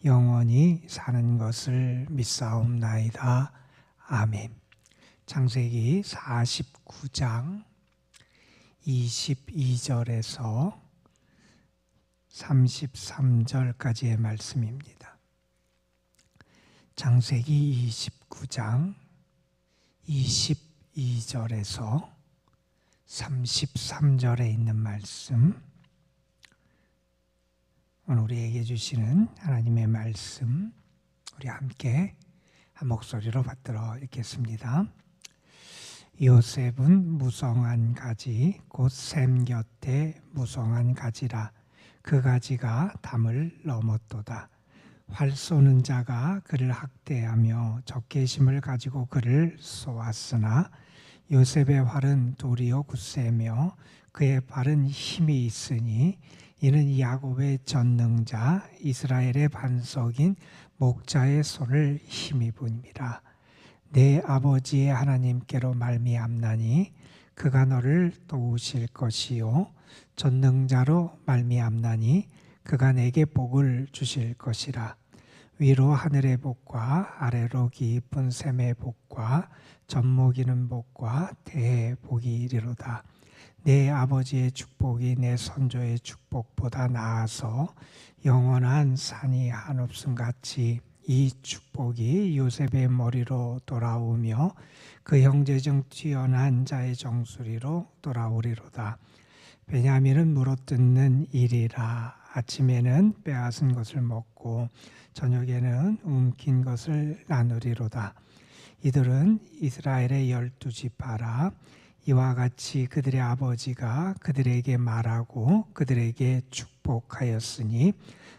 영원히 사는 것을 믿사옵나이다. 아멘. 창세기 49장 22절에서 33절까지의 말씀입니다. 창세기 29장 22절에서 33절에 있는 말씀, 오늘 우리에게 주시는 하나님의 말씀, 우리 함께 한 목소리로 받들어 읽겠습니다. 요셉은 무성한 가지 곧 샘 곁에 무성한 가지라. 그 가지가 담을 넘었도다. 활 쏘는 자가 그를 학대하며 적개심을 가지고 그를 쏘았으나 요셉의 활은 도리어 굳세며 그의 발은 힘이 있으니 이는 야곱의 전능자 이스라엘의 반석인 목자의 손을 힘입음이라. 내 아버지의 하나님께로 말미암나니 그가 너를 도우실 것이요 전능자로 말미암나니 그가 내게 복을 주실 것이라. 위로 하늘의 복과 아래로 깊은 샘의 복과 젖먹이는 복과 대의 복이 이리로다. 내 아버지의 축복이 내 선조의 축복보다 나아서 영원한 산이 한없음 같이 이 축복이 요셉의 머리로 돌아오며 그 형제 중 뛰어난 자의 정수리로 돌아오리로다. 베냐민은 물어뜯는 일이라. 아침에는 빼앗은 것을 먹고 저녁에는 움킨 것을 나누리로다. 이들은 이스라엘의 12지파라. 이와 같이 그들의 아버지가 그들에게 말하고 그들에게 축복하였으니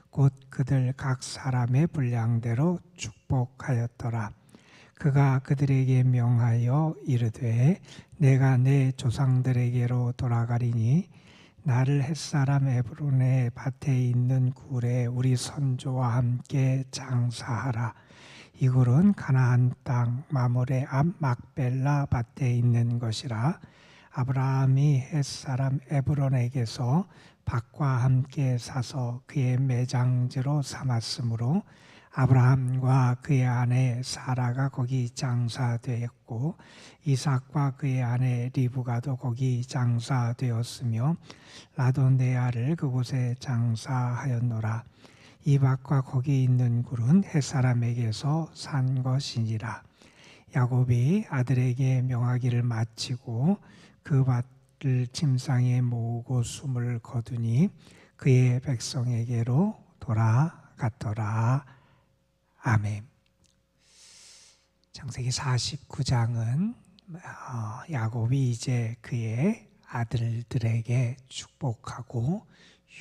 곧 그들 각 사람의 분량대로 축복하였더라. 그가 그들에게 명하여 이르되 내가 내 조상들에게로 돌아가리니 나를 햇사람 에브론의 밭에 있는 굴에 우리 선조와 함께 장사하라. 이 굴은 가나안 땅 마므레 앞 막벨라 밭에 있는 것이라. 아브라함이 햇사람 에브론에게서 밭과 함께 사서 그의 매장지로 삼았으므로 아브라함과 그의 아내 사라가 거기 장사되었고 이삭과 그의 아내 리브가도 거기 장사되었으며 라돈데아를 그곳에 장사하였노라. 이 밭과 거기 있는 굴은 햇사람에게서 산 것이니라. 야곱이 아들에게 명하기를 마치고 그 밭을 침상에 모으고 숨을 거두니 그의 백성에게로 돌아갔더라. 아멘. 창세기 49장은 야곱이 이제 그의 아들들에게 축복하고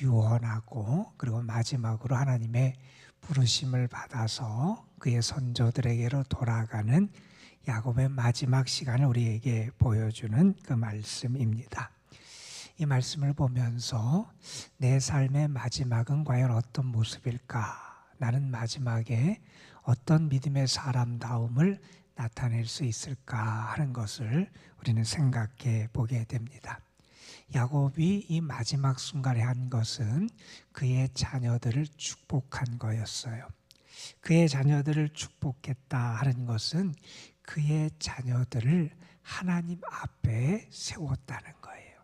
유언하고 그리고 마지막으로 하나님의 부르심을 받아서 그의 선조들에게로 돌아가는 야곱의 마지막 시간을 우리에게 보여주는 그 말씀입니다. 이 말씀을 보면서 내 삶의 마지막은 과연 어떤 모습일까? 나는 마지막에 어떤 믿음의 사람다움을 나타낼 수 있을까 하는 것을 우리는 생각해 보게 됩니다. 야곱이 이 마지막 순간에 한 것은 그의 자녀들을 축복한 거였어요. 그의 자녀들을 축복했다 하는 것은 그의 자녀들을 하나님 앞에 세웠다는 거예요.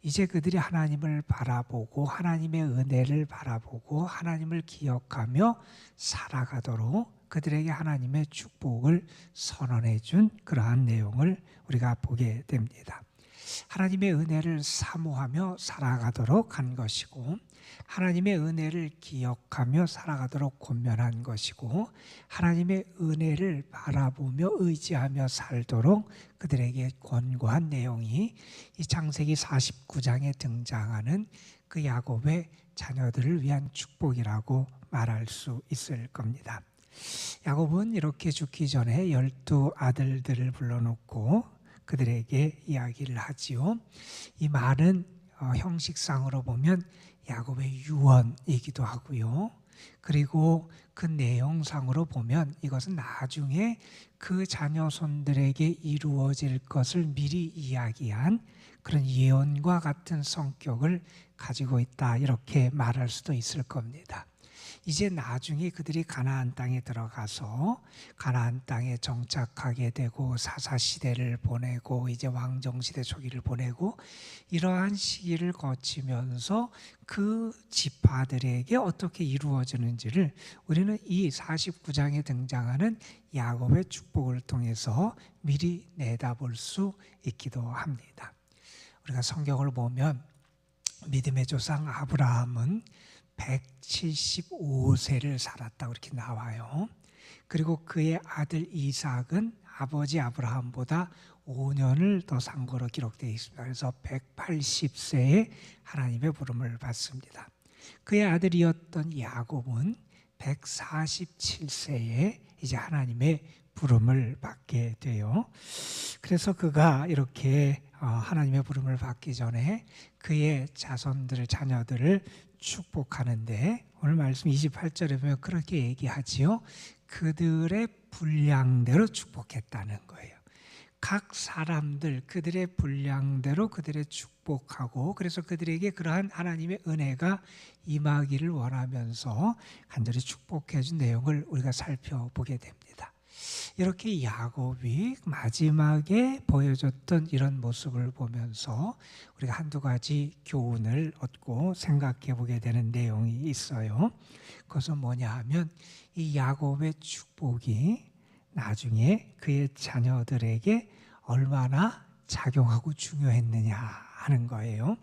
이제 그들이 하나님을 바라보고 하나님의 은혜를 바라보고 하나님을 기억하며 살아가도록 그들에게 하나님의 축복을 선언해 준 그러한 내용을 우리가 보게 됩니다. 하나님의 은혜를 사모하며 살아가도록 한 것이고 하나님의 은혜를 기억하며 살아가도록 권면한 것이고 하나님의 은혜를 바라보며 의지하며 살도록 그들에게 권고한 내용이 이 창세기 49장에 등장하는 그 야곱의 자녀들을 위한 축복이라고 말할 수 있을 겁니다. 야곱은 이렇게 죽기 전에 12 아들들을 불러놓고 그들에게 이야기를 하지요. 이 말은 형식상으로 보면 야곱의 유언이기도 하고요. 그리고 그 내용상으로 보면 이것은 나중에 그 자녀손들에게 이루어질 것을 미리 이야기한 그런 예언과 같은 성격을 가지고 있다, 이렇게 말할 수도 있을 겁니다. 이제 나중에 그들이 가나안 땅에 들어가서 가나안 땅에 정착하게 되고 사사시대를 보내고 이제 왕정시대 초기를 보내고 이러한 시기를 거치면서 그 지파들에게 어떻게 이루어지는지를 우리는 이 49장에 등장하는 야곱의 축복을 통해서 미리 내다볼 수 있기도 합니다. 우리가 성경을 보면 믿음의 조상 아브라함은 175세를 살았다고 이렇게 나와요. 그리고 그의 아들 이삭은 아버지 아브라함보다 5년을 더 산 거로 기록되어 있습니다. 그래서 180세에 하나님의 부름을 받습니다. 그의 아들이었던 야곱은 147세에 이제 하나님의 부름을 받게 돼요. 그래서 그가 이렇게 하나님의 부름을 받기 전에 그의 자녀들을 축복하는데 오늘 말씀 28절에 보면 그렇게 얘기하지요. 그들의 분량대로 축복했다는 거예요. 각 사람들 그들의 분량대로 그들의 축복하고 그래서 그들에게 그러한 하나님의 은혜가 임하기를 원하면서 간절히 축복해 준 내용을 우리가 살펴보게 됩니다. 이렇게 야곱이 마지막에 보여줬던 이런 모습을 보면서 우리가 한두 가지 교훈을 얻고 생각해 보게 되는 내용이 있어요. 그것은 뭐냐 하면 이 야곱의 축복이 나중에 그의 자녀들에게 얼마나 작용하고 중요했느냐 하는 거예요.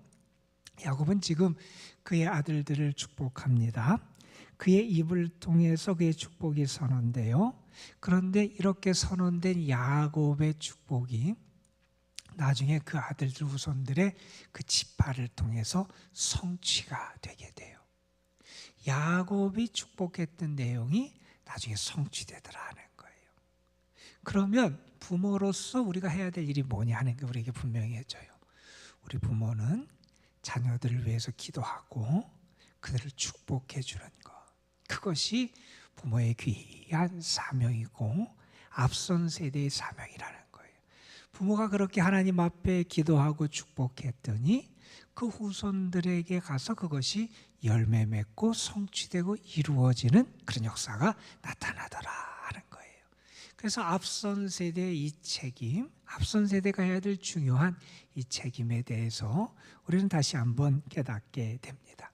야곱은 지금 그의 아들들을 축복합니다. 그의 입을 통해서 그의 축복이 선언돼요. 그런데 이렇게 선언된 야곱의 축복이 나중에 그 아들들 후손들의 그 지파를 통해서 성취가 되게 돼요. 야곱이 축복했던 내용이 나중에 성취되더라는 거예요. 그러면 부모로서 우리가 해야 될 일이 뭐냐 하는 게 우리에게 분명해져요. 우리 부모는 자녀들을 위해서 기도하고 그들을 축복해 주는 것, 그것이 부모의 귀한 사명이고 앞선 세대의 사명이라는 거예요. 부모가 그렇게 하나님 앞에 기도하고 축복했더니 그 후손들에게 가서 그것이 열매 맺고 성취되고 이루어지는 그런 역사가 나타나더라 하는 거예요. 그래서 앞선 세대의 이 책임, 앞선 세대가 해야 될 중요한 이 책임에 대해서 우리는 다시 한번 깨닫게 됩니다.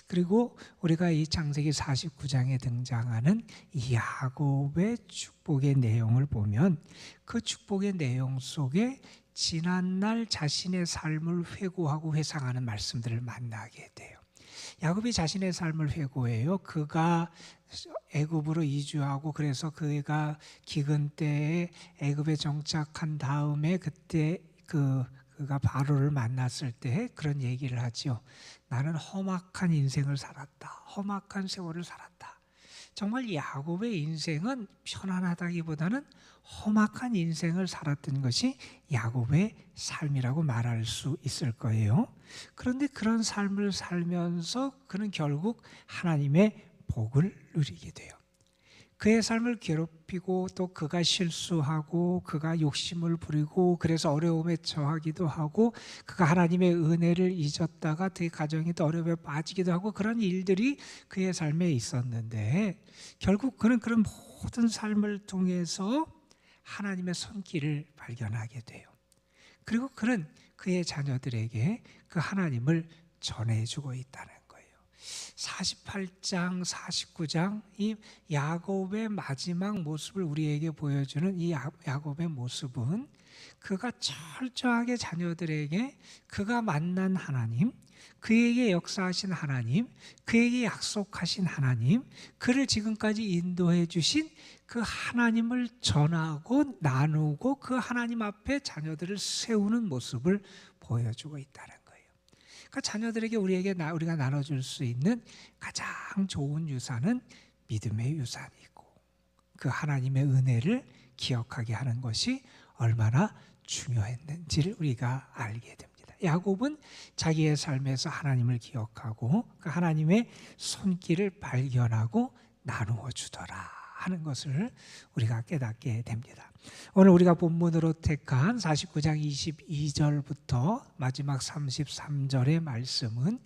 그리고 우리가 이 창세기 49장에 등장하는 이 야곱의 축복의 내용을 보면 그 축복의 내용 속에 지난날 자신의 삶을 회고하고 회상하는 말씀들을 만나게 돼요. 야곱이 자신의 삶을 회고해요. 그가 애굽으로 이주하고 그래서 그가 기근 때에 애굽에 정착한 다음에 그때 그가 바로를 만났을 때 그런 얘기를 하죠. 나는 험악한 인생을 살았다. 험악한 세월을 살았다. 정말 야곱의 인생은 편안하다기보다는 험악한 인생을 살았던 것이 야곱의 삶이라고 말할 수 있을 거예요. 그런데 그런 삶을 살면서 그는 결국 하나님의 복을 누리게 돼요. 그의 삶을 괴롭히고 또 그가 실수하고 그가 욕심을 부리고 그래서 어려움에 처하기도 하고 그가 하나님의 은혜를 잊었다가 그 가정이 또 어려움에 빠지기도 하고 그런 일들이 그의 삶에 있었는데 결국 그는 그런 모든 삶을 통해서 하나님의 손길을 발견하게 돼요. 그리고 그는 그의 자녀들에게 그 하나님을 전해주고 있다는 거예요. 48장, 49장 이 야곱의 마지막 모습을 우리에게 보여주는 이 야곱의 모습은 그가 철저하게 자녀들에게 그가 만난 하나님, 그에게 역사하신 하나님, 그에게 약속하신 하나님, 그를 지금까지 인도해 주신 그 하나님을 전하고 나누고 그 하나님 앞에 자녀들을 세우는 모습을 보여주고 있다는 거예요. 그러니까 자녀들에게 우리가 나눠줄 수 있는 가장 좋은 유산은 믿음의 유산이고 그 하나님의 은혜를 기억하게 하는 것이 얼마나 중요했는지를 우리가 알게 됩니다. 야곱은 자기의 삶에서 하나님을 기억하고 그 하나님의 손길을 발견하고 나누어 주더라 하는 것을 우리가 깨닫게 됩니다. 오늘 우리가 본문으로 택한 49장 22절부터 마지막 33절의 말씀은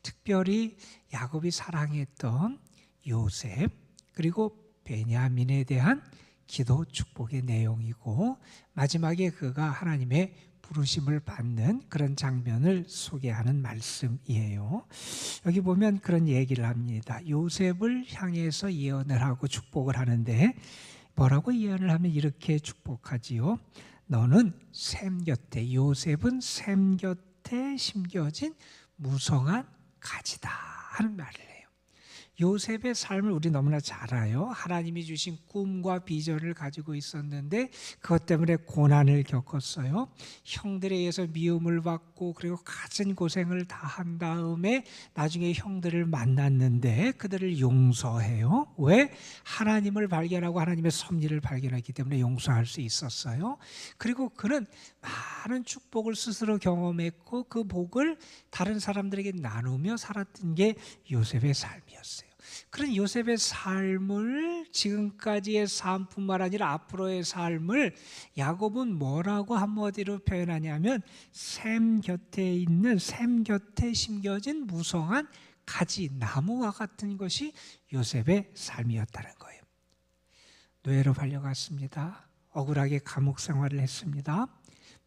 특별히 야곱이 사랑했던 요셉, 그리고 베냐민에 대한 기도 축복의 내용이고, 마지막에 그가 하나님의 부르심을 받는 그런 장면을 소개하는 말씀이에요. 여기 보면 그런 얘기를 합니다. 요셉을 향해서 예언을 하고 축복을 하는데, 뭐라고 예언을 하면 이렇게 축복하지요. 너는 샘 곁에, 요셉은 샘 곁에 심겨진 무성한 가지다 하는 말을 해요. 요셉의 삶을 우리 너무나 잘 알아요. 하나님이 주신 꿈과 비전을 가지고 있었는데 그것 때문에 고난을 겪었어요. 형들에 의해서 미움을 받고, 그리고 갖은 고생을 다 한 다음에 나중에 형들을 만났는데 그들을 용서해요. 왜? 하나님을 발견하고 하나님의 섭리를 발견했기 때문에 용서할 수 있었어요. 그리고 그는 많은 축복을 스스로 경험했고 그 복을 다른 사람들에게 나누며 살았던 게 요셉의 삶이었어요. 그런 요셉의 삶을, 지금까지의 삶뿐만 아니라 앞으로의 삶을 야곱은 뭐라고 한마디로 표현하냐면 샘 곁에 있는, 샘 곁에 심겨진 무성한 가지, 나무와 같은 것이 요셉의 삶이었다는 거예요. 노예로 팔려갔습니다. 억울하게 감옥 생활을 했습니다.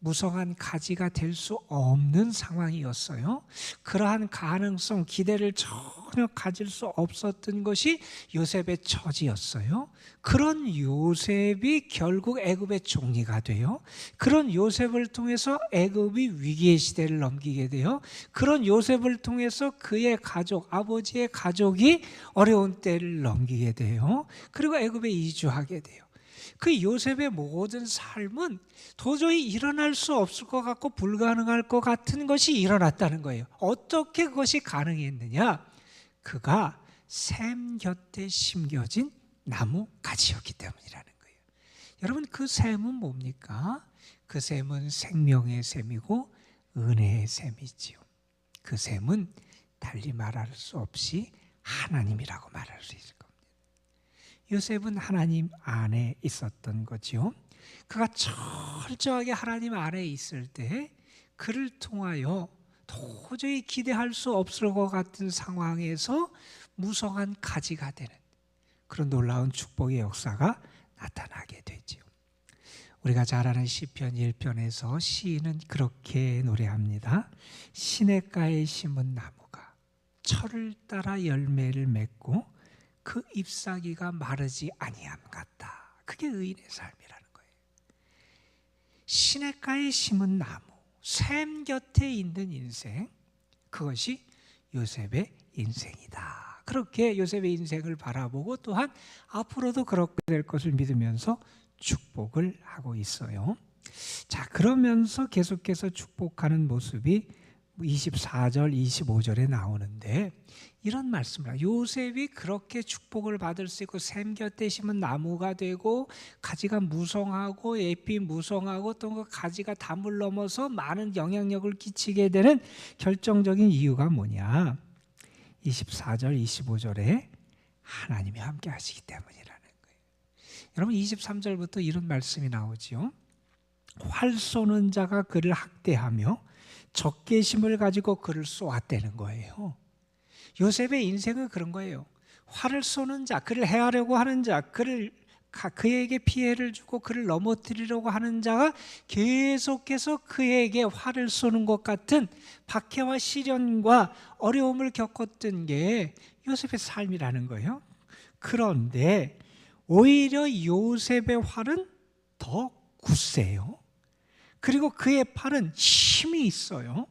무성한 가지가 될 수 없는 상황이었어요. 그러한 가능성, 기대를 전혀 가질 수 없었던 것이 요셉의 처지였어요. 그런 요셉이 결국 애굽의 총리가 돼요. 그런 요셉을 통해서 애굽이 위기의 시대를 넘기게 돼요. 그런 요셉을 통해서 그의 가족, 아버지의 가족이 어려운 때를 넘기게 돼요. 그리고 애굽에 이주하게 돼요. 그 요셉의 모든 삶은 도저히 일어날 수 없을 것 같고 불가능할 것 같은 것이 일어났다는 거예요. 어떻게 그것이 가능했느냐? 그가 샘 곁에 심겨진 나무 가지였기 때문이라는 거예요. 여러분, 그 샘은 뭡니까? 그 샘은 생명의 샘이고 은혜의 샘이지요. 그 샘은 달리 말할 수 없이 하나님이라고 말할 수 있을 겁니다. 요셉은 하나님 안에 있었던 거죠. 그가 철저하게 하나님 안에 있을 때 그를 통하여 도저히 기대할 수 없을 것 같은 상황에서 무성한 가지가 되는 그런 놀라운 축복의 역사가 나타나게 되죠. 우리가 잘 아는 시편 1편에서 시인은 그렇게 노래합니다. 시냇가에 심은 나무가 철을 따라 열매를 맺고 그 잎사귀가 마르지 아니함 같다. 그게 의인의 삶이라는 거예요. 시냇가에 심은 나무, 샘 곁에 있는 인생, 그것이 요셉의 인생이다. 그렇게 요셉의 인생을 바라보고 또한 앞으로도 그렇게 될 것을 믿으면서 축복을 하고 있어요. 자, 그러면서 계속해서 축복하는 모습이 24절, 25절에 나오는데 이런 말씀을, 요셉이 그렇게 축복을 받을 수 있고 샘 곁에 심은 나무가 되고 가지가 무성하고 잎이 무성하고 또 그 가지가 담을 넘어서 많은 영향력을 끼치게 되는 결정적인 이유가 뭐냐? 24절, 25절에 하나님이 함께 하시기 때문이라는 거예요. 여러분, 23절부터 이런 말씀이 나오지요. 활 쏘는 자가 그를 학대하며 적개심을 가지고 그를 쏘았다는 거예요. 요셉의 인생은 그런 거예요. 활을 쏘는 자, 그를 해하려고 하는 자, 그에게 피해를 주고 그를 넘어뜨리려고 하는 자가 계속해서 그에게 활을 쏘는 것 같은 박해와 시련과 어려움을 겪었던 게 요셉의 삶이라는 거예요. 그런데 오히려 요셉의 활은 더 굳세요. 그리고 그의 팔은 힘이 있어요.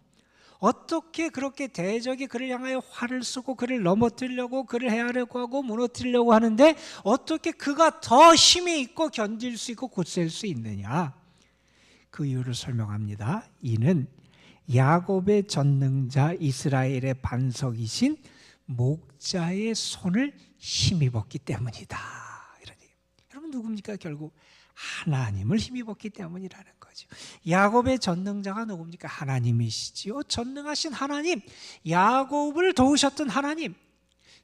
어떻게 그렇게 대적이 그를 향하여 활을 쏘고 그를 넘어뜨리려고, 그를 해하려고 하고 무너뜨리려고 하는데 어떻게 그가 더 힘이 있고 견딜 수 있고 굳셀 수 있느냐? 그 이유를 설명합니다. 이는 야곱의 전능자 이스라엘의 반석이신 목자의 손을 힘입었기 때문이다. 이런 얘기. 여러분, 누굽니까? 결국 하나님을 힘입었기 때문이라는 거죠. 야곱의 전능자가 누굽니까? 하나님이시지요. 전능하신 하나님, 야곱을 도우셨던 하나님,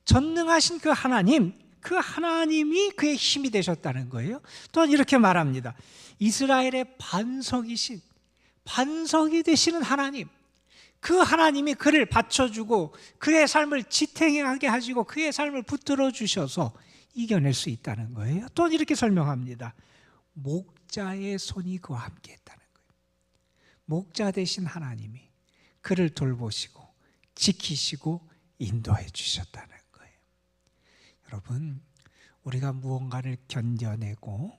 전능하신 그 하나님, 그 하나님이 그의 힘이 되셨다는 거예요. 또한 이렇게 말합니다. 이스라엘의 반석이 되시는 하나님, 그 하나님이 그를 받쳐주고 그의 삶을 지탱하게 하시고 그의 삶을 붙들어 주셔서 이겨낼 수 있다는 거예요. 또 이렇게 설명합니다. 목자의 손이 그와 함께 했다는 거예요. 목자 되신 하나님이 그를 돌보시고 지키시고 인도해 주셨다는 거예요. 여러분, 우리가 무언가를 견뎌내고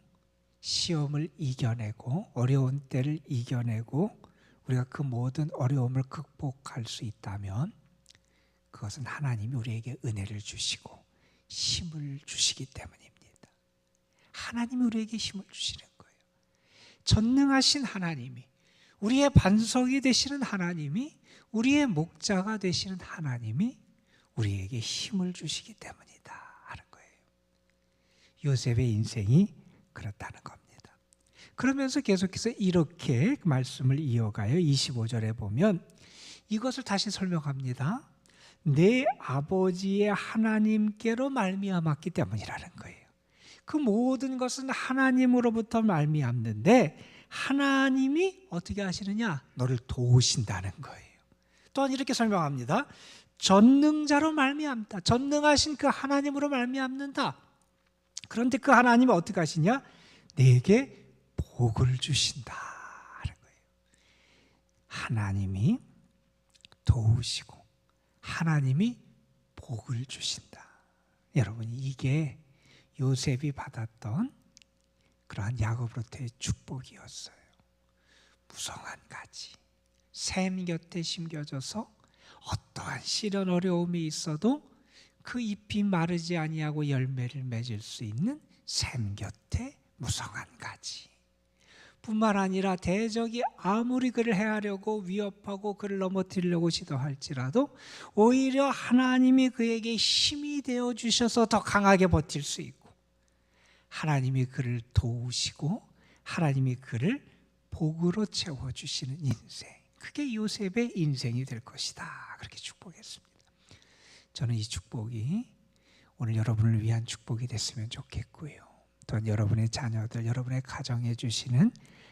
시험을 이겨내고 어려운 때를 이겨내고 우리가 그 모든 어려움을 극복할 수 있다면 그것은 하나님이 우리에게 은혜를 주시고 힘을 주시기 때문입니다. 하나님이 우리에게 힘을 주시는 거예요. 전능하신 하나님이, 우리의 반석이 되시는 하나님이, 우리의 목자가 되시는 하나님이 우리에게 힘을 주시기 때문이다 하는 거예요. 요셉의 인생이 그렇다는 겁니다. 그러면서 계속해서 이렇게 말씀을 이어가요. 25절에 보면 이것을 다시 설명합니다. 내 아버지의 하나님께로 말미암았기 때문이라는 거예요. 그 모든 것은 하나님으로부터 말미암는데 하나님이 어떻게 하시느냐? 너를 도우신다는 거예요. 또한 이렇게 설명합니다. 전능자로 말미암다. 전능하신 그 하나님으로 말미암는다. 그런데 그 하나님이 어떻게 하시냐? 내게 복을 주신다 하는 거예요. 하나님이 도우시고 하나님이 복을 주신다. 여러분, 이게 요셉이 받았던 그러한 야곱으로부터의 축복이었어요. 무성한 가지, 샘 곁에 심겨져서 어떠한 시련 어려움이 있어도 그 잎이 마르지 아니하고 열매를 맺을 수 있는 샘 곁에 무성한 가지. 뿐만 아니라 대적이 아무리 그를 해하려고 위협하고 그를 넘어뜨리려고 시도할지라도 오히려 하나님이 그에게 힘이 되어 주셔서 더 강하게 버틸 수 있고 하나님이 그를 도우시고 하나님이 그를 복으로 채워주시는 인생, 그게 요셉의 인생이 될 것이다. 그렇게 축복했습니다. 저는 이 축복이 오늘 여러분을 위한 축복이 됐으면 좋겠고요. 또한 여러분의 자녀들, 여러분의 가정에 주시는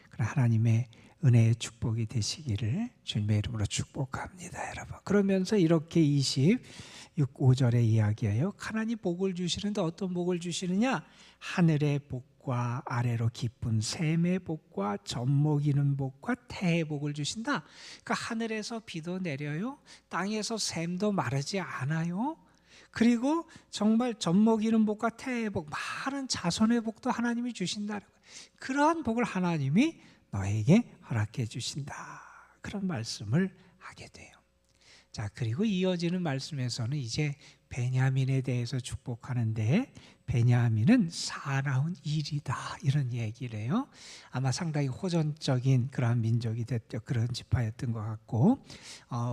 그런 하나님의 은혜의 축복이 되시기를 주님의 이름으로 축복합니다, 여러분. 그러면서 이렇게 25절에 이야기해요. 하나님 복을 주시는데 어떤 복을 주시느냐? 하늘의 복과 아래로 깊은 샘의 복과 젖먹이는 복과 태의 복을 주신다. 그러니까 하늘에서 비도 내려요. 땅에서 샘도 마르지 않아요. 그리고 정말 젖먹이는 복과 태의 복, 많은 자손의 복도 하나님이 주신다는 거예요. 그러한 복을 하나님이 너에게 허락해 주신다. 그런 말씀을 하게 돼요. 자, 그리고 이어지는 말씀에서는 이제 베냐민에 대해서 축복하는데 베냐민은 사나운 일이다 이런 얘기를 해요. 아마 상당히 호전적인 그러한 민족이 됐죠. 그런 지파였던 것 같고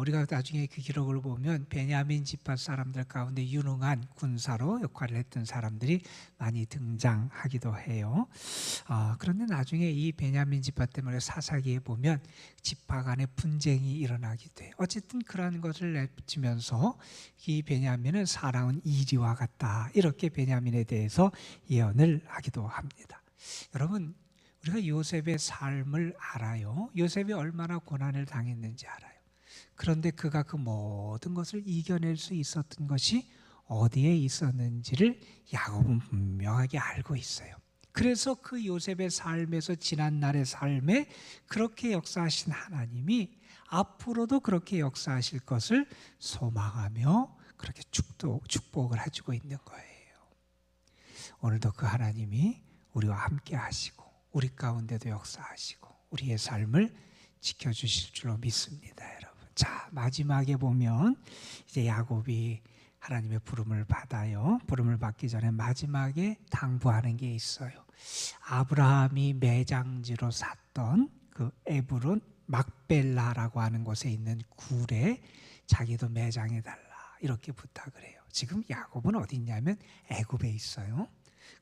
우리가 나중에 그 기록을 보면 베냐민 지파 사람들 가운데 유능한 군사로 역할을 했던 사람들이 많이 등장하기도 해요. 그런데 나중에 이 베냐민 지파 때문에 사사기에 보면 지파 간의 분쟁이 일어나기도 돼요. 어쨌든 그러한 것을 내비치면서 이 베냐민은 사나운 이리와 같다 이렇게 베냐민에 대해서 예언을 하기도 합니다. 여러분, 우리가 요셉의 삶을 알아요. 요셉이 얼마나 고난을 당했는지 알아요. 그런데 그가 그 모든 것을 이겨낼 수 있었던 것이 어디에 있었는지를 야곱은 분명하게 알고 있어요. 그래서 그 요셉의 삶에서 지난날의 삶에 그렇게 역사하신 하나님이 앞으로도 그렇게 역사하실 것을 소망하며 그렇게 축복을 해주고 있는 거예요. 오늘도 그 하나님이 우리와 함께 하시고 우리 가운데도 역사하시고 우리의 삶을 지켜주실 줄로 믿습니다, 여러분. 자, 마지막에 보면 이제 야곱이 하나님의 부름을 받아요. 부름을 받기 전에 마지막에 당부하는 게 있어요. 아브라함이 매장지로 샀던 그 에브론 막벨라라고 하는 곳에 있는 굴에 자기도 매장해달라 이렇게 부탁을 해요. 지금 야곱은 어디 있냐면 애굽에 있어요.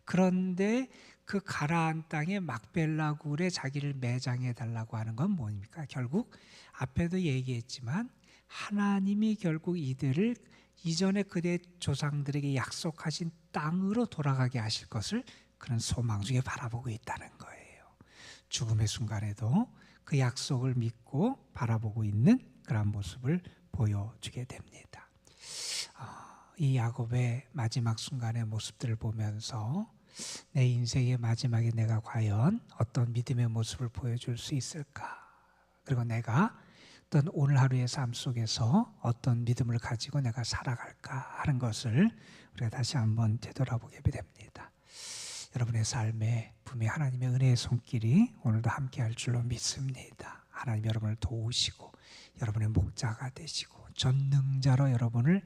그런데 그 가나안 땅의 막벨라 굴에 자기를 매장해달라고 하는 건 뭡니까? 결국 앞에도 얘기했지만 하나님이 결국 이들을 이전에 그대 조상들에게 약속하신 땅으로 돌아가게 하실 것을 그런 소망 중에 바라보고 있다는 거예요. 죽음의 순간에도 그 약속을 믿고 바라보고 있는 그런 모습을 보여주게 됩니다. 이 야곱의 마지막 순간의 모습들을 보면서 내 인생의 마지막에 내가 과연 어떤 믿음의 모습을 보여줄 수 있을까? 그리고 내가 어떤 오늘 하루의 삶 속에서 어떤 믿음을 가지고 내가 살아갈까 하는 것을 우리가 다시 한번 되돌아보게 됩니다. 여러분의 삶에 분명히 하나님의 은혜의 손길이 오늘도 함께할 줄로 믿습니다. 하나님 여러분을 도우시고 여러분의 목자가 되시고 전능자로 여러분을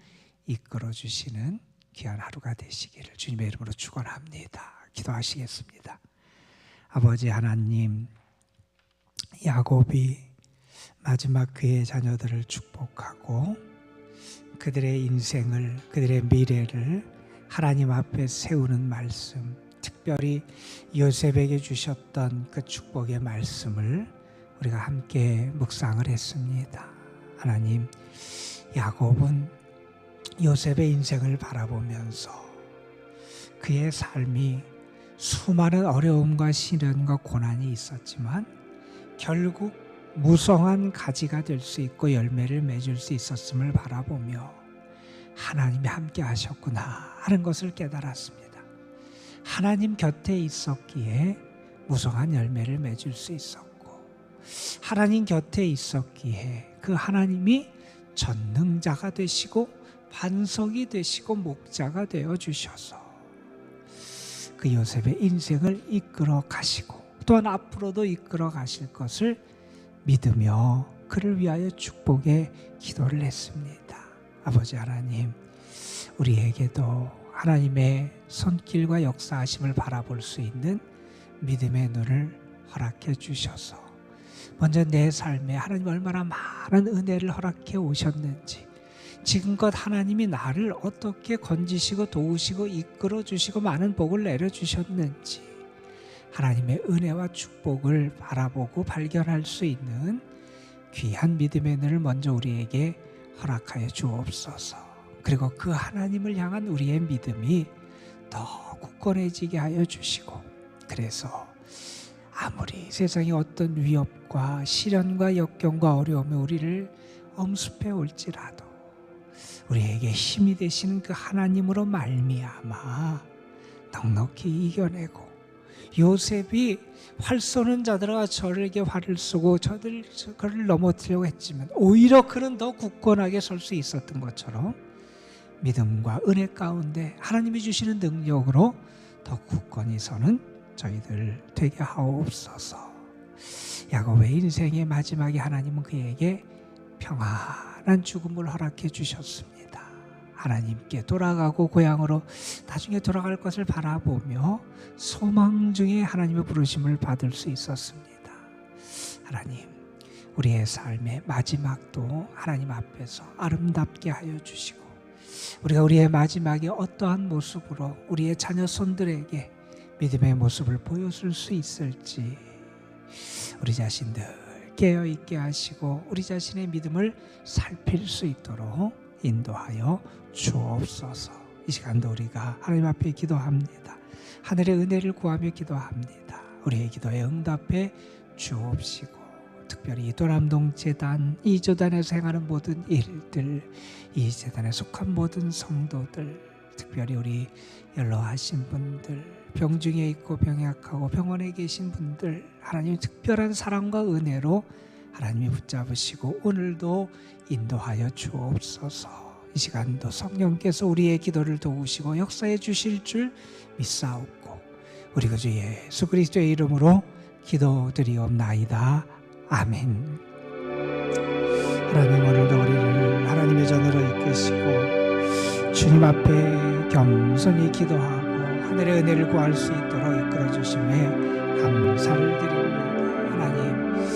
이끌어 주시는 귀한 하루가 되시기를 주님의 이름으로 축원합니다. 기도하시겠습니다. 아버지 하나님, 야곱이 마지막 그의 자녀들을 축복하고 그들의 인생을, 그들의 미래를 하나님 앞에 세우는 말씀, 특별히 요셉에게 주셨던 그 축복의 말씀을 우리가 함께 묵상을 했습니다. 하나님, 야곱은 요셉의 인생을 바라보면서 그의 삶이 수많은 어려움과 시련과 고난이 있었지만 결국 무성한 가지가 될 수 있고 열매를 맺을 수 있었음을 바라보며 하나님이 함께 하셨구나 하는 것을 깨달았습니다. 하나님 곁에 있었기에 무성한 열매를 맺을 수 있었고, 하나님 곁에 있었기에 그 하나님이 전능자가 되시고 반석이 되시고 목자가 되어 주셔서 그 요셉의 인생을 이끌어 가시고 또한 앞으로도 이끌어 가실 것을 믿으며 그를 위하여 축복의 기도를 했습니다. 아버지 하나님, 우리에게도 하나님의 손길과 역사하심을 바라볼 수 있는 믿음의 눈을 허락해 주셔서 먼저 내 삶에 하나님 얼마나 많은 은혜를 허락해 오셨는지, 지금껏 하나님이 나를 어떻게 건지시고 도우시고 이끌어 주시고 많은 복을 내려 주셨는지 하나님의 은혜와 축복을 바라보고 발견할 수 있는 귀한 믿음의 눈을 먼저 우리에게 허락하여 주옵소서. 그리고 그 하나님을 향한 우리의 믿음이 더 굳건해지게 하여 주시고, 그래서 아무리 세상에 어떤 위협과 시련과 역경과 어려움이 우리를 엄습해 올지라도 우리에게 힘이 되시는 그 하나님으로 말미암아 넉넉히 이겨내고, 요셉이 활 쏘는 자들과 저에게 활을 쏘고 그를 넘어뜨리려고 했지만 오히려 그는 더 굳건하게 설 수 있었던 것처럼 믿음과 은혜 가운데 하나님이 주시는 능력으로 더 굳건히 서는 저희들 되게 하옵소서. 야곱의 인생의 마지막에 하나님은 그에게 평안한 죽음을 허락해 주셨습니다. 하나님께 돌아가고 고향으로 나중에 돌아갈 것을 바라보며 소망 중에 하나님의 부르심을 받을 수 있었습니다. 하나님, 우리의 삶의 마지막도 하나님 앞에서 아름답게 하여 주시고, 우리가 우리의 마지막에 어떠한 모습으로 우리의 자녀 손들에게 믿음의 모습을 보여줄 수 있을지 우리 자신들 깨어있게 하시고 우리 자신의 믿음을 살필 수 있도록 인도하여 주옵소서. 이 시간도 우리가 하나님 앞에 기도합니다. 하늘의 은혜를 구하며 기도합니다. 우리의 기도에 응답해 주옵시고, 특별히 도남동 재단, 이 재단에서 행하는 모든 일들, 이 재단에 속한 모든 성도들, 특별히 우리 연로하신 분들, 병중에 있고 병약하고 병원에 계신 분들, 하나님 특별한 사랑과 은혜로 하나님이 붙잡으시고 오늘도 인도하여 주옵소서. 이 시간도 성령께서 우리의 기도를 도우시고 역사해 주실 줄 믿사옵고 우리 주 예수 그리스도의 이름으로 기도드리옵나이다. 아멘. 하나님, 오늘도 우리를 하나님의 전으로 이끄시고 주님 앞에 겸손히 기도하고 하늘의 은혜를 구할 수 있도록 이끌어 주심에 감사를 드립니다. 하나님,